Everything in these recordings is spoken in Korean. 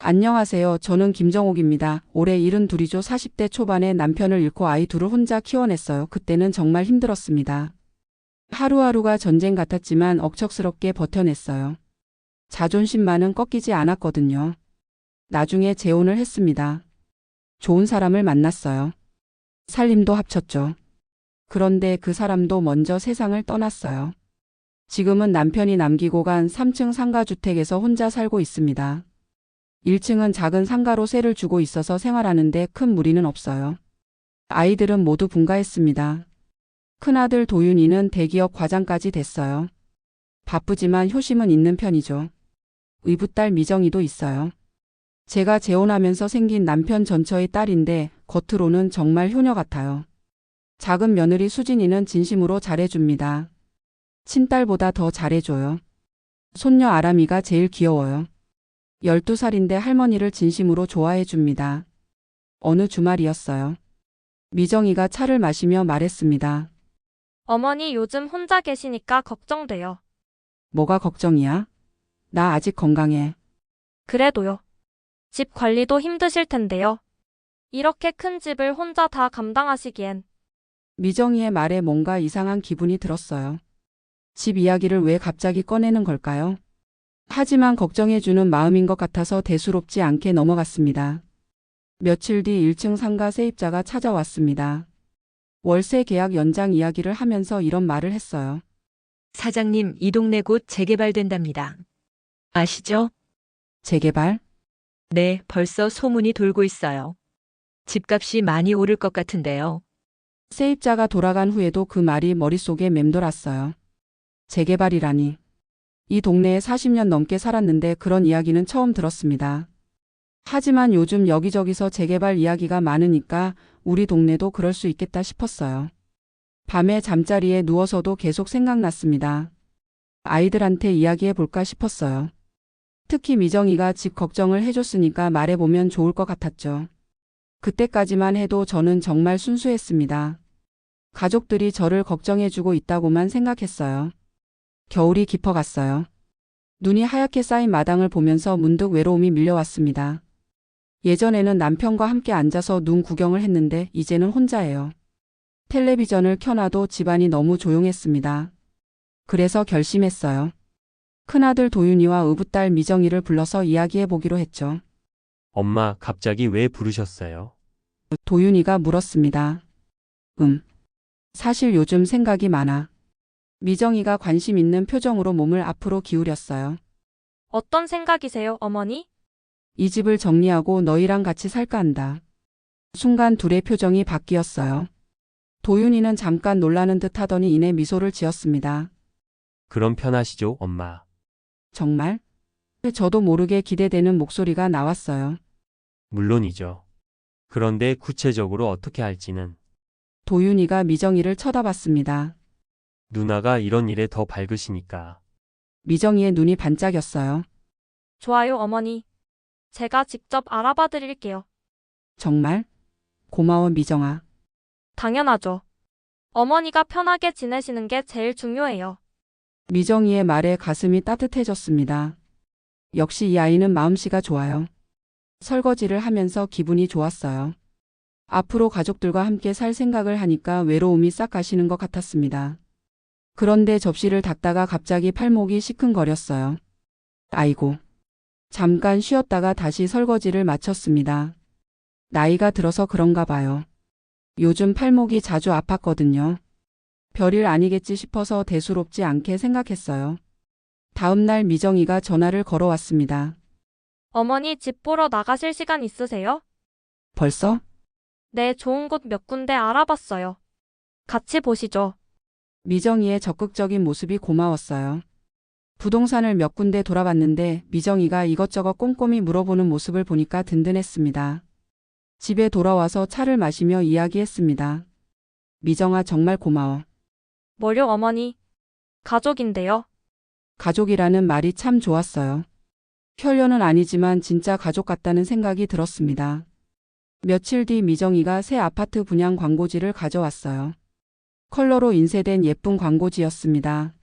안녕하세요. 저는 김정옥입니다. 올해 72이죠. 40대 초반에 남편을 잃고 아이 둘을 혼자 키워냈어요. 그때는 정말 힘들었습니다. 하루하루가 전쟁 같았지만 억척스럽게 버텨냈어요. 자존심만은 꺾이지 않았거든요. 나중에 재혼을 했습니다. 좋은 사람을 만났어요. 살림도 합쳤죠. 그런데 그 사람도 먼저 세상을 떠났어요. 지금은 남편이 남기고 간 3층 상가주택에서 혼자 살고 있습니다. 1층은 작은 상가로 세를 주고 있어서 생활하는데 큰 무리는 없어요. 아이들은 모두 분가했습니다. 큰아들 도윤이는 대기업 과장까지 됐어요. 바쁘지만 효심은 있는 편이죠. 의붓딸 미정이도 있어요. 제가 재혼하면서 생긴 남편 전처의 딸인데 겉으로는 정말 효녀 같아요. 작은 며느리 수진이는 진심으로 잘해줍니다. 친딸보다 더 잘해줘요. 손녀 아람이가 제일 귀여워요. 12살인데 할머니를 진심으로 좋아해 줍니다. 어느 주말이었어요. 미정이가 차를 마시며 말했습니다. 어머니 요즘 혼자 계시니까 걱정돼요. 뭐가 걱정이야? 나 아직 건강해. 그래도요. 집 관리도 힘드실 텐데요. 이렇게 큰 집을 혼자 다 감당하시기엔. 미정이의 말에 뭔가 이상한 기분이 들었어요. 집 이야기를 왜 갑자기 꺼내는 걸까요? 하지만 걱정해주는 마음인 것 같아서 대수롭지 않게 넘어갔습니다. 며칠 뒤 1층 상가 세입자가 찾아왔습니다. 월세 계약 연장 이야기를 하면서 이런 말을 했어요. 사장님, 이 동네 곧 재개발된답니다. 아시죠? 재개발? 네, 벌써 소문이 돌고 있어요. 집값이 많이 오를 것 같은데요. 세입자가 돌아간 후에도 그 말이 머릿속에 맴돌았어요. 재개발이라니. 이 동네에 40년 넘게 살았는데 그런 이야기는 처음 들었습니다. 하지만 요즘 여기저기서 재개발 이야기가 많으니까 우리 동네도 그럴 수 있겠다 싶었어요. 밤에 잠자리에 누워서도 계속 생각났습니다. 아이들한테 이야기해 볼까 싶었어요. 특히 미정이가 집 걱정을 해줬으니까 말해보면 좋을 것 같았죠. 그때까지만 해도 저는 정말 순수했습니다. 가족들이 저를 걱정해주고 있다고만 생각했어요. 겨울이 깊어갔어요. 눈이 하얗게 쌓인 마당을 보면서 문득 외로움이 밀려왔습니다. 예전에는 남편과 함께 앉아서 눈 구경을 했는데 이제는 혼자예요. 텔레비전을 켜놔도 집안이 너무 조용했습니다. 그래서 결심했어요. 큰아들 도윤이와 의붓딸 미정이를 불러서 이야기해 보기로 했죠. 엄마, 갑자기 왜 부르셨어요? 도윤이가 물었습니다. 사실 요즘 생각이 많아. 미정이가 관심 있는 표정으로 몸을 앞으로 기울였어요. 어떤 생각이세요, 어머니? 이 집을 정리하고 너희랑 같이 살까 한다. 순간 둘의 표정이 바뀌었어요. 도윤이는 잠깐 놀라는 듯 하더니 이내 미소를 지었습니다. 그럼 편하시죠, 엄마? 정말? 저도 모르게 기대되는 목소리가 나왔어요. 물론이죠. 그런데 구체적으로 어떻게 할지는 도윤이가 미정이를 쳐다봤습니다. 누나가 이런 일에 더 밝으시니까. 미정이의 눈이 반짝였어요. 좋아요, 어머니. 제가 직접 알아봐 드릴게요. 정말? 고마워 미정아. 당연하죠. 어머니가 편하게 지내시는 게 제일 중요해요. 미정이의 말에 가슴이 따뜻해졌습니다. 역시 이 아이는 마음씨가 좋아요. 설거지를 하면서 기분이 좋았어요. 앞으로 가족들과 함께 살 생각을 하니까 외로움이 싹 가시는 것 같았습니다. 그런데 접시를 닦다가 갑자기 팔목이 시큰거렸어요. 아이고. 잠깐 쉬었다가 다시 설거지를 마쳤습니다. 나이가 들어서 그런가 봐요. 요즘 팔목이 자주 아팠거든요. 별일 아니겠지 싶어서 대수롭지 않게 생각했어요. 다음 날 미정이가 전화를 걸어왔습니다. 어머니 집 보러 나가실 시간 있으세요? 벌써? 네, 좋은 곳 몇 군데 알아봤어요. 같이 보시죠. 미정이의 적극적인 모습이 고마웠어요. 부동산을 몇 군데 돌아봤는데 미정이가 이것저것 꼼꼼히 물어보는 모습을 보니까 든든했습니다. 집에 돌아와서 차를 마시며 이야기했습니다. 미정아 정말 고마워. 뭐요, 어머니? 가족인데요. 가족이라는 말이 참 좋았어요. 혈연은 아니지만 진짜 가족 같다는 생각이 들었습니다. 며칠 뒤 미정이가 새 아파트 분양 광고지를 가져왔어요. 컬러로 인쇄된 예쁜 광고지였습니다.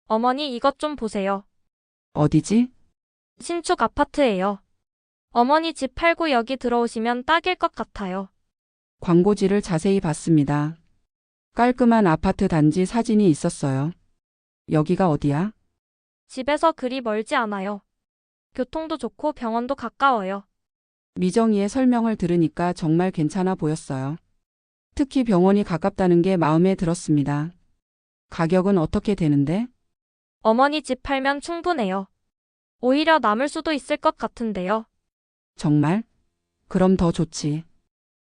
어머니 이것 좀 보세요. 어디지? 신축 아파트예요. 어머니 집 팔고 여기 들어오시면 딱일 것 같아요. 광고지를 자세히 봤습니다. 깔끔한 아파트 단지 사진이 있었어요. 여기가 어디야? 집에서 그리 멀지 않아요. 교통도 좋고 병원도 가까워요. 미정이의 설명을 들으니까 정말 괜찮아 보였어요. 특히 병원이 가깝다는 게 마음에 들었습니다. 가격은 어떻게 되는데? 어머니 집 팔면 충분해요. 오히려 남을 수도 있을 것 같은데요. 정말? 그럼 더 좋지.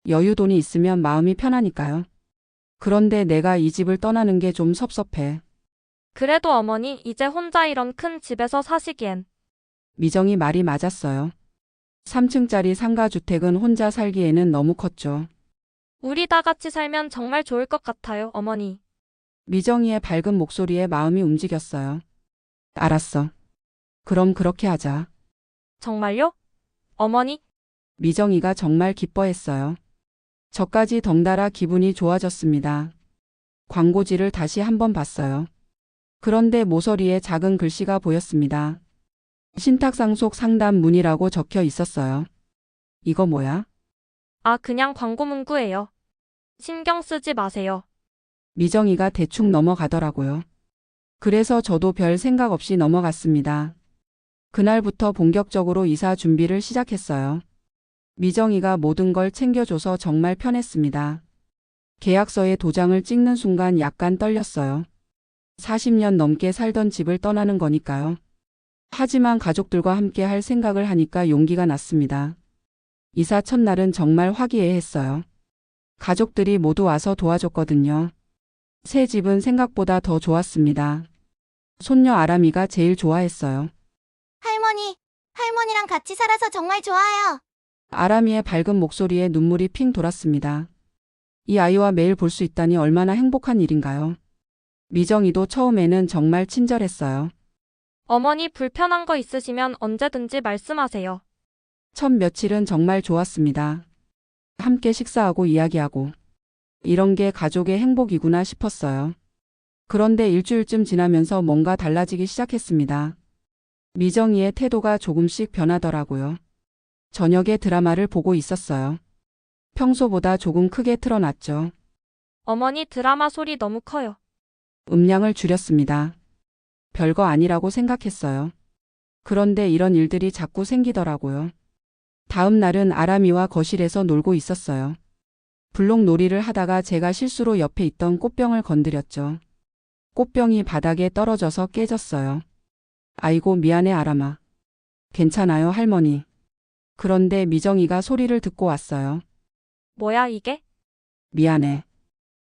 여유돈이 있으면 마음이 편하니까요. 그런데 내가 이 집을 떠나는 게 좀 섭섭해. 그래도 어머니 이제 혼자 이런 큰 집에서 사시기엔. 미정이 말이 맞았어요. 3층짜리 상가주택은 혼자 살기에는 너무 컸죠. 우리 다 같이 살면 정말 좋을 것 같아요, 어머니. 미정이의 밝은 목소리에 마음이 움직였어요. 알았어. 그럼 그렇게 하자. 정말요? 어머니, 미정이가 정말 기뻐했어요. 저까지 덩달아 기분이 좋아졌습니다. 광고지를 다시 한번 봤어요. 그런데 모서리에 작은 글씨가 보였습니다. 신탁상속 상담 문의라고 적혀 있었어요. 이거 뭐야? 아, 그냥 광고 문구예요. 신경 쓰지 마세요. 미정이가 대충 넘어가더라고요. 그래서 저도 별 생각 없이 넘어갔습니다. 그날부터 본격적으로 이사 준비를 시작했어요. 미정이가 모든 걸 챙겨줘서 정말 편했습니다. 계약서에 도장을 찍는 순간 약간 떨렸어요. 40년 넘게 살던 집을 떠나는 거니까요. 하지만 가족들과 함께 할 생각을 하니까 용기가 났습니다. 이사 첫날은 정말 화기애애했어요. 가족들이 모두 와서 도와줬거든요. 새 집은 생각보다 더 좋았습니다. 손녀 아람이가 제일 좋아했어요. 할머니랑 같이 살아서 정말 좋아요. 아람이의 밝은 목소리에 눈물이 핑 돌았습니다. 이 아이와 매일 볼 수 있다니 얼마나 행복한 일인가요? 미정이도 처음에는 정말 친절했어요. 어머니 불편한 거 있으시면 언제든지 말씀하세요. 첫 며칠은 정말 좋았습니다. 함께 식사하고 이야기하고. 이런 게 가족의 행복이구나 싶었어요. 그런데 일주일쯤 지나면서 뭔가 달라지기 시작했습니다. 미정이의 태도가 조금씩 변하더라고요. 저녁에 드라마를 보고 있었어요. 평소보다 조금 크게 틀어놨죠. 어머니 드라마 소리 너무 커요. 음량을 줄였습니다. 별거 아니라고 생각했어요. 그런데 이런 일들이 자꾸 생기더라고요. 다음 날은 아람이와 거실에서 놀고 있었어요. 블록 놀이를 하다가 제가 실수로 옆에 있던 꽃병을 건드렸죠. 꽃병이 바닥에 떨어져서 깨졌어요. 아이고 미안해 아람아. 괜찮아요 할머니. 그런데 미정이가 소리를 듣고 왔어요. 뭐야 이게? 미안해.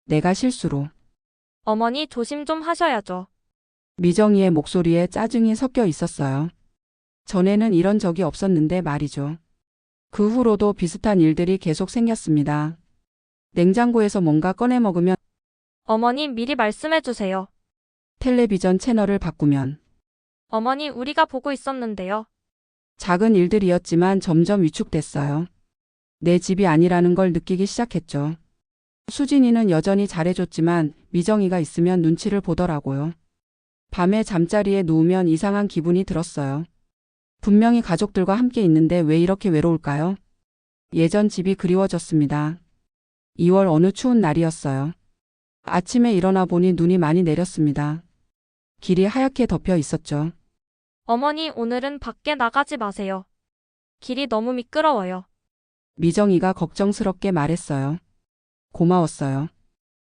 내가 실수로. 어머니 조심 좀 하셔야죠. 미정이의 목소리에 짜증이 섞여 있었어요. 전에는 이런 적이 없었는데 말이죠. 그 후로도 비슷한 일들이 계속 생겼습니다. 냉장고에서 뭔가 꺼내 먹으면, 어머니 미리 말씀해 주세요. 텔레비전 채널을 바꾸면, 어머니 우리가 보고 있었는데요. 작은 일들이었지만 점점 위축됐어요. 내 집이 아니라는 걸 느끼기 시작했죠. 수진이는 여전히 잘해줬지만 미정이가 있으면 눈치를 보더라고요. 밤에 잠자리에 누우면 이상한 기분이 들었어요. 분명히 가족들과 함께 있는데 왜 이렇게 외로울까요? 예전 집이 그리워졌습니다. 2월 어느 추운 날이었어요. 아침에 일어나 보니 눈이 많이 내렸습니다. 길이 하얗게 덮여 있었죠. 어머니 오늘은 밖에 나가지 마세요. 길이 너무 미끄러워요. 미정이가 걱정스럽게 말했어요. 고마웠어요.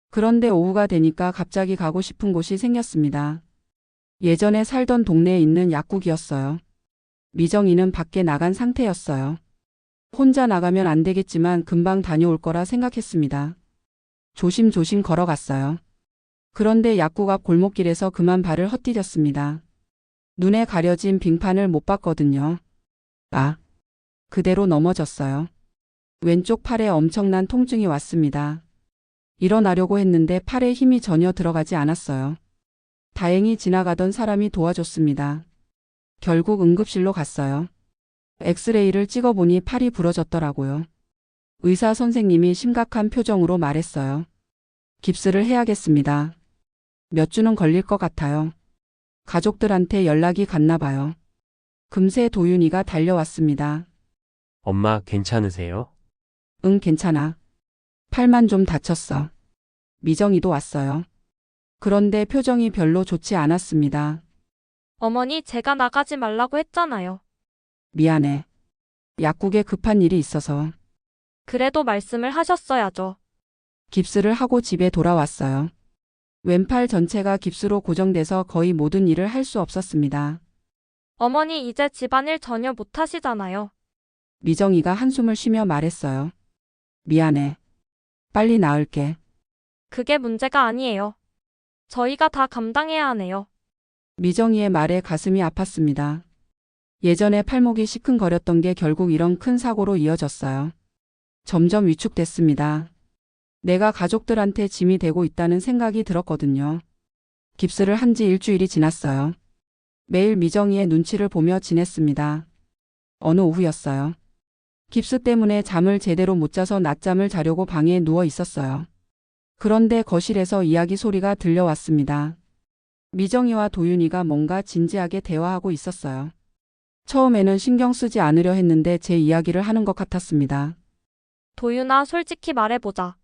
그런데 오후가 되니까 갑자기 가고 싶은 곳이 생겼습니다. 예전에 살던 동네에 있는 약국이었어요. 미정이는 밖에 나간 상태였어요. 혼자 나가면 안 되겠지만 금방 다녀올 거라 생각했습니다. 조심조심 걸어갔어요. 그런데 약국 앞 골목길에서 그만 발을 헛디뎠습니다. 눈에 가려진 빙판을 못 봤거든요. 아, 그대로 넘어졌어요. 왼쪽 팔에 엄청난 통증이 왔습니다. 일어나려고 했는데 팔에 힘이 전혀 들어가지 않았어요. 다행히 지나가던 사람이 도와줬습니다. 결국 응급실로 갔어요. 엑스레이를 찍어보니 팔이 부러졌더라고요. 의사 선생님이 심각한 표정으로 말했어요. 깁스를 해야겠습니다. 몇 주는 걸릴 것 같아요. 가족들한테 연락이 갔나 봐요. 금세 도윤이가 달려왔습니다. 엄마 괜찮으세요? 응, 괜찮아. 팔만 좀 다쳤어. 미정이도 왔어요. 그런데 표정이 별로 좋지 않았습니다. 어머니, 제가 나가지 말라고 했잖아요. 미안해. 약국에 급한 일이 있어서 그래도 말씀을 하셨어야죠. 깁스를 하고 집에 돌아왔어요. 왼팔 전체가 깁스로 고정돼서 거의 모든 일을 할 수 없었습니다. 어머니, 이제 집안일 전혀 못 하시잖아요. 미정이가 한숨을 쉬며 말했어요. 미안해. 빨리 나을게. 그게 문제가 아니에요. 저희가 다 감당해야 하네요. 미정이의 말에 가슴이 아팠습니다. 예전에 팔목이 시큰거렸던 게 결국 이런 큰 사고로 이어졌어요. 점점 위축됐습니다. 내가 가족들한테 짐이 되고 있다는 생각이 들었거든요. 깁스를 한 지 일주일이 지났어요. 매일 미정이의 눈치를 보며 지냈습니다. 어느 오후였어요. 깁스 때문에 잠을 제대로 못 자서 낮잠을 자려고 방에 누워 있었어요. 그런데 거실에서 이야기 소리가 들려왔습니다. 미정이와 도윤이가 뭔가 진지하게 대화하고 있었어요. 처음에는 신경 쓰지 않으려 했는데 제 이야기를 하는 것 같았습니다. 도윤아, 솔직히 말해보자.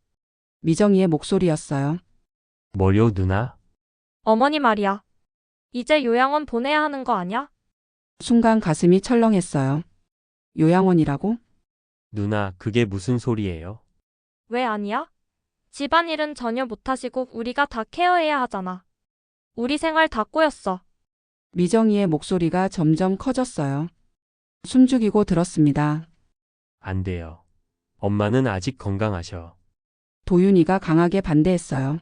미정이의 목소리였어요. 뭐요, 누나? 어머니 말이야. 이제 요양원 보내야 하는 거 아냐? 순간 가슴이 철렁했어요. 요양원이라고? 누나, 그게 무슨 소리예요? 왜 아니야? 집안일은 전혀 못하시고 우리가 다 케어해야 하잖아. 우리 생활 다 꼬였어. 미정이의 목소리가 점점 커졌어요. 숨죽이고 들었습니다. 안 돼요. 엄마는 아직 건강하셔. 도윤이가 강하게 반대했어요.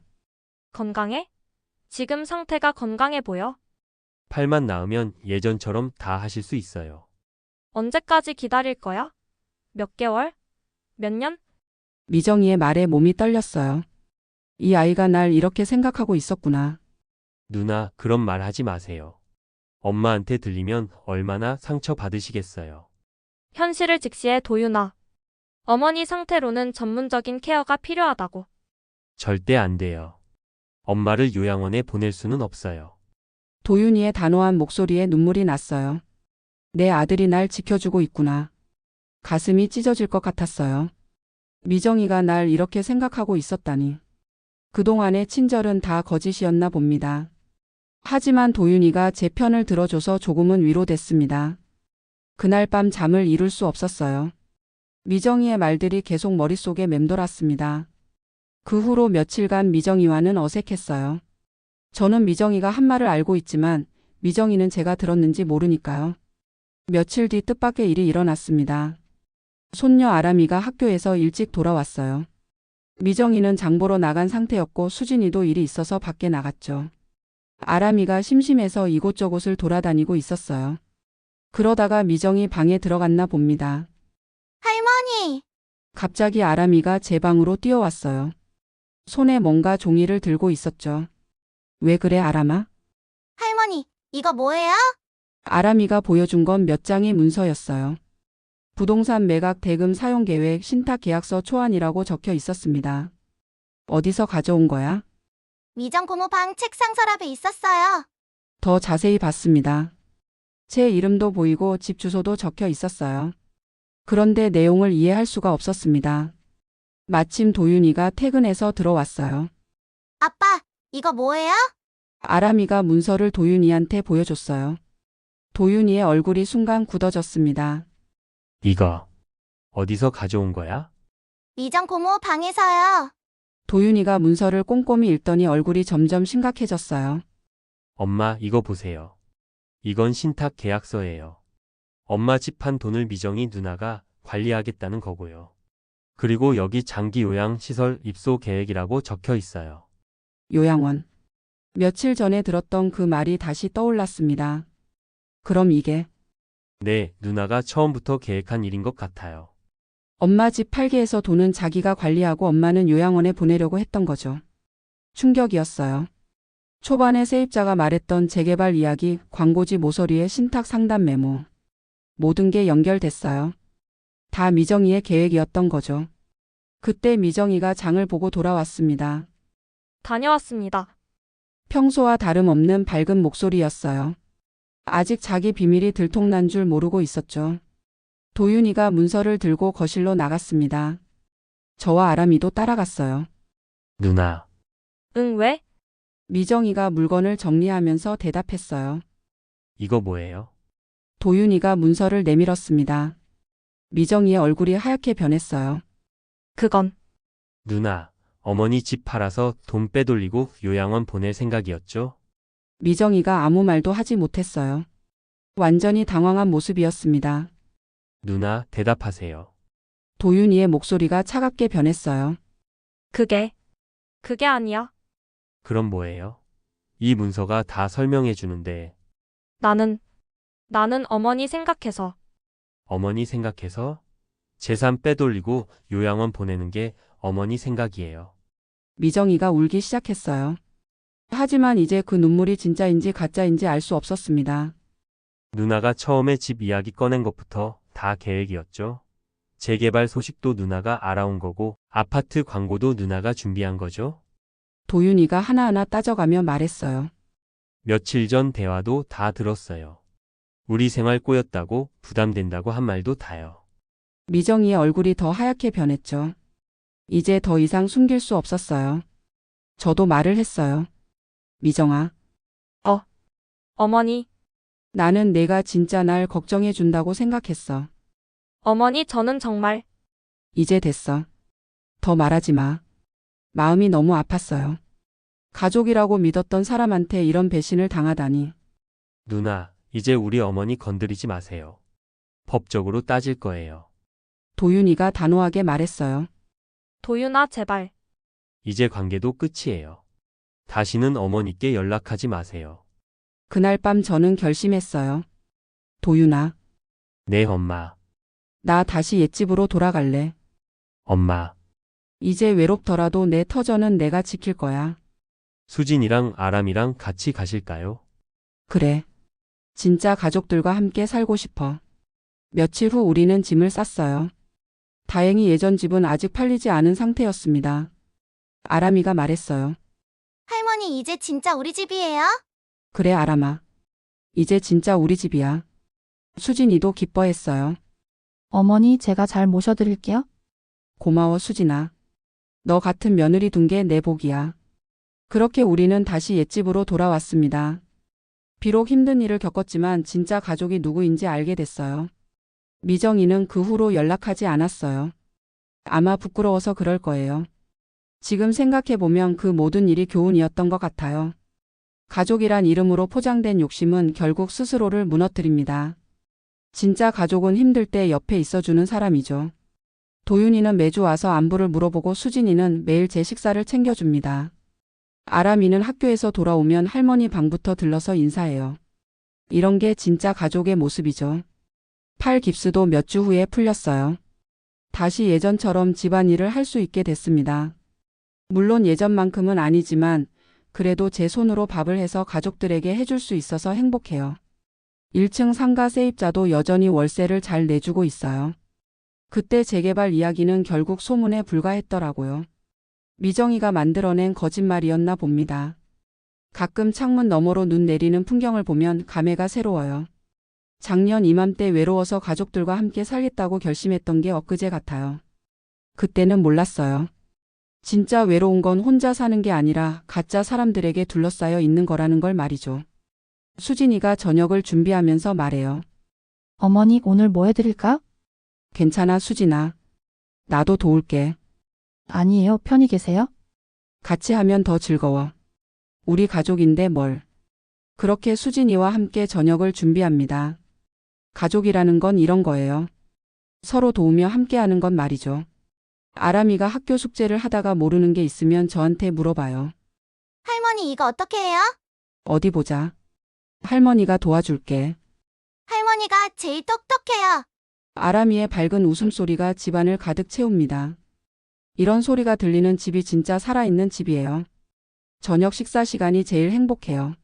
건강해? 지금 상태가 건강해 보여. 팔만 나으면 예전처럼 다 하실 수 있어요. 언제까지 기다릴 거야? 몇 개월? 몇 년? 미정이의 말에 몸이 떨렸어요. 이 아이가 날 이렇게 생각하고 있었구나. 누나, 그런 말 하지 마세요. 엄마한테 들리면 얼마나 상처받으시겠어요. 현실을 직시해, 도윤아. 어머니 상태로는 전문적인 케어가 필요하다고. 절대 안 돼요. 엄마를 요양원에 보낼 수는 없어요. 도윤이의 단호한 목소리에 눈물이 났어요. 내 아들이 날 지켜주고 있구나. 가슴이 찢어질 것 같았어요. 미정이가 날 이렇게 생각하고 있었다니. 그동안의 친절은 다 거짓이었나 봅니다. 하지만 도윤이가 제 편을 들어줘서 조금은 위로됐습니다. 그날 밤 잠을 이룰 수 없었어요. 미정이의 말들이 계속 머릿속에 맴돌았습니다. 그 후로 며칠간 미정이와는 어색했어요. 저는 미정이가 한 말을 알고 있지만 미정이는 제가 들었는지 모르니까요. 며칠 뒤 뜻밖의 일이 일어났습니다. 손녀 아람이가 학교에서 일찍 돌아왔어요. 미정이는 장보러 나간 상태였고 수진이도 일이 있어서 밖에 나갔죠. 아람이가 심심해서 이곳저곳을 돌아다니고 있었어요. 그러다가 미정이 방에 들어갔나 봅니다. 할머니, 갑자기 아람이가 제 방으로 뛰어왔어요. 손에 뭔가 종이를 들고 있었죠. 왜 그래, 아람아? 할머니, 이거 뭐예요? 아람이가 보여준 건 몇 장의 문서였어요. 부동산 매각 대금 사용 계획 신탁 계약서 초안이라고 적혀 있었습니다. 어디서 가져온 거야? 미정 고모 방 책상 서랍에 있었어요. 더 자세히 봤습니다. 제 이름도 보이고 집 주소도 적혀 있었어요. 그런데 내용을 이해할 수가 없었습니다. 마침 도윤이가 퇴근해서 들어왔어요. 아빠, 이거 뭐예요? 아람이가 문서를 도윤이한테 보여줬어요. 도윤이의 얼굴이 순간 굳어졌습니다. 이거 어디서 가져온 거야? 미정 고모 방에서요. 도윤이가 문서를 꼼꼼히 읽더니 얼굴이 점점 심각해졌어요. 엄마, 이거 보세요. 이건 신탁 계약서예요. 엄마 집 판 돈을 미정이 누나가 관리하겠다는 거고요. 그리고 여기 장기 요양 시설 입소 계획이라고 적혀 있어요. 요양원. 며칠 전에 들었던 그 말이 다시 떠올랐습니다. 그럼 이게 네, 누나가 처음부터 계획한 일인 것 같아요. 엄마 집 팔게 해서 돈은 자기가 관리하고 엄마는 요양원에 보내려고 했던 거죠. 충격이었어요. 초반에 세입자가 말했던 재개발 이야기, 광고지 모서리에 신탁 상담 메모. 모든 게 연결됐어요. 다 미정이의 계획이었던 거죠. 그때 미정이가 장을 보고 돌아왔습니다. 다녀왔습니다. 평소와 다름없는 밝은 목소리였어요. 아직 자기 비밀이 들통난 줄 모르고 있었죠. 도윤이가 문서를 들고 거실로 나갔습니다. 저와 아람이도 따라갔어요. 누나, 응, 왜? 미정이가 물건을 정리하면서 대답했어요. 이거 뭐예요? 도윤이가 문서를 내밀었습니다. 미정이의 얼굴이 하얗게 변했어요. 그건. 누나, 어머니 집 팔아서 돈 빼돌리고 요양원 보낼 생각이었죠? 미정이가 아무 말도 하지 못했어요. 완전히 당황한 모습이었습니다. 누나, 대답하세요. 도윤이의 목소리가 차갑게 변했어요. 그게 아니야. 그럼 뭐예요? 이 문서가 다 설명해 주는데, 나는 어머니 생각해서. 어머니 생각해서 재산 빼돌리고 요양원 보내는 게 어머니 생각이에요. 미정이가 울기 시작했어요. 하지만 이제 그 눈물이 진짜인지 가짜인지 알 수 없었습니다. 누나가 처음에 집 이야기 꺼낸 것부터 다 계획이었죠? 재개발 소식도 누나가 알아온 거고, 아파트 광고도 누나가 준비한 거죠? 도윤이가 하나하나 따져가며 말했어요. 며칠 전 대화도 다 들었어요. 우리 생활 꼬였다고 부담된다고 한 말도 다요. 미정이의 얼굴이 더 하얗게 변했죠. 이제 더 이상 숨길 수 없었어요. 저도 말을 했어요. 미정아, 어머니, 나는 내가 진짜 날 걱정해 준다고 생각했어. 어머니 저는 정말. 이제 됐어. 더 말하지 마. 마음이 너무 아팠어요. 가족이라고 믿었던 사람한테 이런 배신을 당하다니. 누나, 이제 우리 어머니 건드리지 마세요. 법적으로 따질 거예요. 도윤이가 단호하게 말했어요. 도윤아, 제발. 이제 관계도 끝이에요. 다시는 어머니께 연락하지 마세요. 그날 밤 저는 결심했어요. 도윤아, 네, 엄마. 나 다시 옛집으로 돌아갈래. 엄마. 이제 외롭더라도 내 터전은 내가 지킬 거야. 수진이랑 아람이랑 같이 가실까요? 그래. 진짜 가족들과 함께 살고 싶어. 며칠 후 우리는 짐을 쌌어요. 다행히 예전 집은 아직 팔리지 않은 상태였습니다. 아람이가 말했어요. 할머니 이제 진짜 우리 집이에요? 그래, 아람아. 이제 진짜 우리 집이야. 수진이도 기뻐했어요. 어머니, 제가 잘 모셔드릴게요. 고마워, 수진아. 너 같은 며느리 둔 게 내 복이야. 그렇게 우리는 다시 옛집으로 돌아왔습니다. 비록 힘든 일을 겪었지만 진짜 가족이 누구인지 알게 됐어요. 미정이는 그 후로 연락하지 않았어요. 아마 부끄러워서 그럴 거예요. 지금 생각해보면 그 모든 일이 교훈이었던 것 같아요. 가족이란 이름으로 포장된 욕심은 결국 스스로를 무너뜨립니다. 진짜 가족은 힘들 때 옆에 있어주는 사람이죠. 도윤이는 매주 와서 안부를 물어보고 수진이는 매일 제 식사를 챙겨줍니다. 아람이는 학교에서 돌아오면 할머니 방부터 들러서 인사해요. 이런 게 진짜 가족의 모습이죠. 팔 깁스도 몇 주 후에 풀렸어요. 다시 예전처럼 집안일을 할 수 있게 됐습니다. 물론 예전만큼은 아니지만 그래도 제 손으로 밥을 해서 가족들에게 해줄 수 있어서 행복해요. 1층 상가 세입자도 여전히 월세를 잘 내주고 있어요. 그때 재개발 이야기는 결국 소문에 불과했더라고요. 미정이가 만들어낸 거짓말이었나 봅니다. 가끔 창문 너머로 눈 내리는 풍경을 보면 감회가 새로워요. 작년 이맘때 외로워서 가족들과 함께 살겠다고 결심했던 게 엊그제 같아요. 그때는 몰랐어요. 진짜 외로운 건 혼자 사는 게 아니라 가짜 사람들에게 둘러싸여 있는 거라는 걸 말이죠. 수진이가 저녁을 준비하면서 말해요. 어머니, 오늘 뭐 해드릴까? 괜찮아, 수진아. 나도 도울게. 아니에요, 편히 계세요. 같이 하면 더 즐거워. 우리 가족인데 뭘. 그렇게 수진이와 함께 저녁을 준비합니다. 가족이라는 건 이런 거예요. 서로 도우며 함께하는 건 말이죠. 아람이가 학교 숙제를 하다가 모르는 게 있으면 저한테 물어봐요. 할머니 이거 어떻게 해요? 어디 보자. 할머니가 도와줄게. 할머니가 제일 똑똑해요. 아람이의 밝은 웃음소리가 집안을 가득 채웁니다. 이런 소리가 들리는 집이 진짜 살아있는 집이에요. 저녁 식사 시간이 제일 행복해요.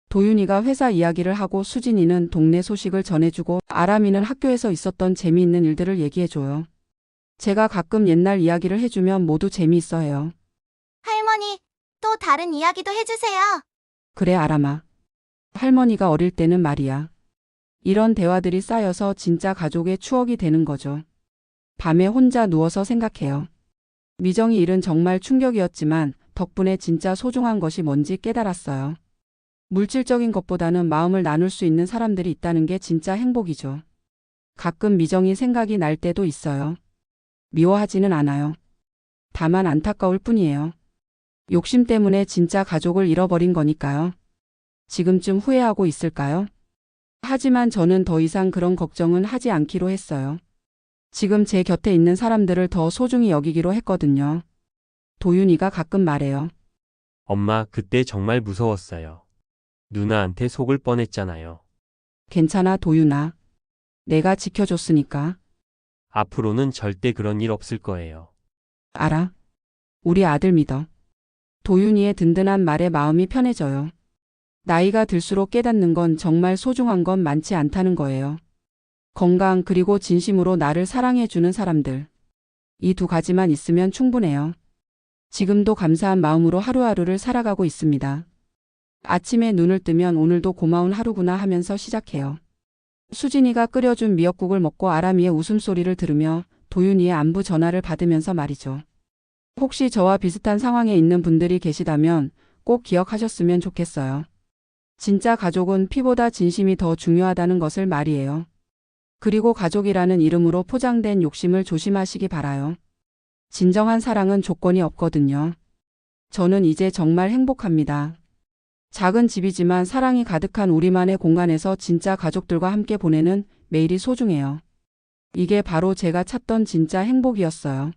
도윤이가 회사 이야기를 하고 수진이는 동네 소식을 전해주고 아람이는 학교에서 있었던 재미있는 일들을 얘기해줘요. 제가 가끔 옛날 이야기를 해주면 모두 재미있어해요. 할머니 또 다른 이야기도 해주세요. 그래, 아람아. 할머니가 어릴 때는 말이야. 이런 대화들이 쌓여서 진짜 가족의 추억이 되는 거죠. 밤에 혼자 누워서 생각해요. 미정이 일은 정말 충격이었지만 덕분에 진짜 소중한 것이 뭔지 깨달았어요. 물질적인 것보다는 마음을 나눌 수 있는 사람들이 있다는 게 진짜 행복이죠. 가끔 미정이 생각이 날 때도 있어요. 미워하지는 않아요. 다만 안타까울 뿐이에요. 욕심 때문에 진짜 가족을 잃어버린 거니까요. 지금쯤 후회하고 있을까요? 하지만 저는 더 이상 그런 걱정은 하지 않기로 했어요. 지금 제 곁에 있는 사람들을 더 소중히 여기기로 했거든요. 도윤이가 가끔 말해요. 엄마, 그때 정말 무서웠어요. 누나한테 속을 뻔했잖아요. 괜찮아, 도윤아. 내가 지켜줬으니까. 앞으로는 절대 그런 일 없을 거예요. 알아. 우리 아들 믿어. 도윤이의 든든한 말에 마음이 편해져요. 나이가 들수록 깨닫는 건 정말 소중한 건 많지 않다는 거예요. 건강 그리고 진심으로 나를 사랑해주는 사람들. 이 두 가지만 있으면 충분해요. 지금도 감사한 마음으로 하루하루를 살아가고 있습니다. 아침에 눈을 뜨면 오늘도 고마운 하루구나 하면서 시작해요. 수진이가 끓여준 미역국을 먹고 아람이의 웃음소리를 들으며 도윤이의 안부 전화를 받으면서 말이죠. 혹시 저와 비슷한 상황에 있는 분들이 계시다면 꼭 기억하셨으면 좋겠어요. 진짜 가족은 피보다 진심이 더 중요하다는 것을 말이에요. 그리고 가족이라는 이름으로 포장된 욕심을 조심하시기 바라요. 진정한 사랑은 조건이 없거든요. 저는 이제 정말 행복합니다. 작은 집이지만 사랑이 가득한 우리만의 공간에서 진짜 가족들과 함께 보내는 매일이 소중해요. 이게 바로 제가 찾던 진짜 행복이었어요.